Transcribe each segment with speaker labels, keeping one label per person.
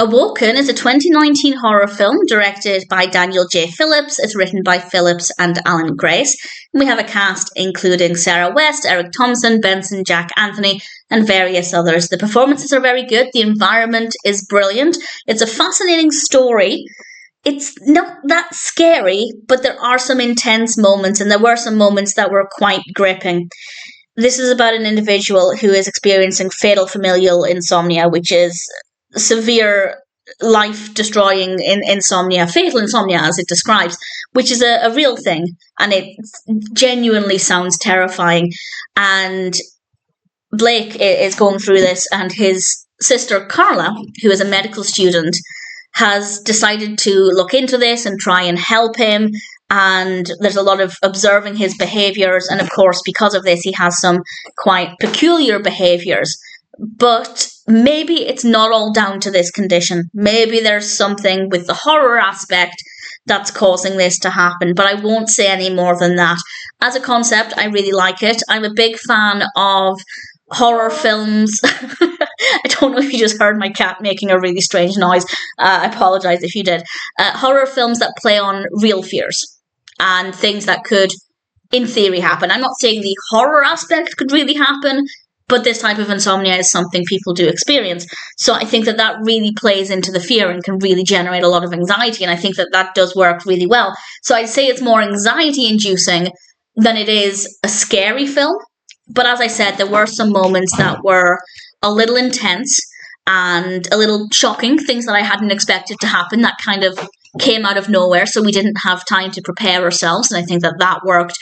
Speaker 1: Awoken is a 2019 horror film directed by Daniel J. Phillips. It's written by Phillips and Alan Grace. And we have a cast including Sarah West, Erik Thomson, Benson, Jack Anthony, and various others. The performances are very good. The environment is brilliant. It's a fascinating story. It's not that scary, but there are some intense moments, and there were some moments that were quite gripping. This is about an individual who is experiencing fatal familial insomnia, which is severe life-destroying insomnia, fatal insomnia as it describes, which is a real thing, and it genuinely sounds terrifying. And Blake is going through this, and his sister Karla, who is a medical student, has decided to look into this and try and help him. And there's a lot of observing his behaviours, and of course because of this he has some quite peculiar behaviours. But maybe it's not all down to this condition. Maybe there's something with the horror aspect that's causing this to happen, but I won't say any more than that. As a concept, I really like it. I'm a big fan of horror films. I don't know if you just heard my cat making a really strange noise. I apologise if you did. Horror films that play on real fears and things that could, in theory, happen. I'm not saying the horror aspect could really happen, but this type of insomnia is something people do experience. So I think that really plays into the fear and can really generate a lot of anxiety. And I think that does work really well. So I'd say it's more anxiety-inducing than it is a scary film. But as I said, there were some moments that were a little intense and a little shocking, things that I hadn't expected to happen that kind of came out of nowhere. So we didn't have time to prepare ourselves. And I think that worked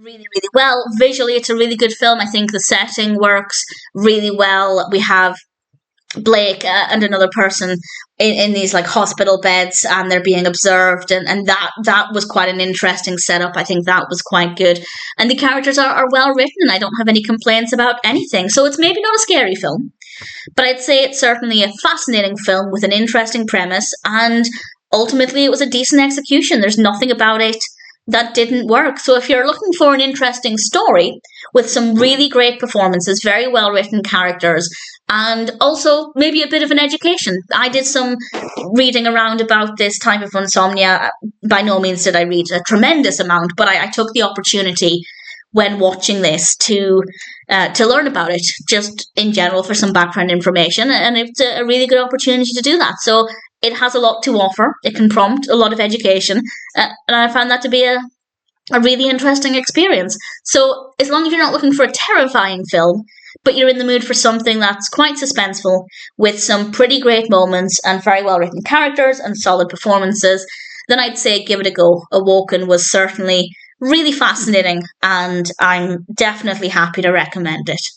Speaker 1: really, really well. Visually, it's a really good film. I think the setting works really well. We have Blake and another person in these like hospital beds, and they're being observed, and that was quite an interesting setup. I think that was quite good, and the characters are well written. I don't have any complaints about anything. So it's maybe not a scary film, but I'd say it's certainly a fascinating film with an interesting premise, and ultimately it was a decent execution. There's nothing about it that didn't work. So if you're looking for an interesting story with some really great performances, very well written characters, and also maybe a bit of an education. I did some reading around about this type of insomnia. By no means did I read a tremendous amount, but I took the opportunity when watching this to learn about it, just in general for some background information, and it's a really good opportunity to do that. So it has a lot to offer. It can prompt a lot of education, and I found that to be a really interesting experience. So as long as you're not looking for a terrifying film, but you're in the mood for something that's quite suspenseful with some pretty great moments and very well written characters and solid performances, then I'd say give it a go. Awoken was certainly really fascinating, and I'm definitely happy to recommend it.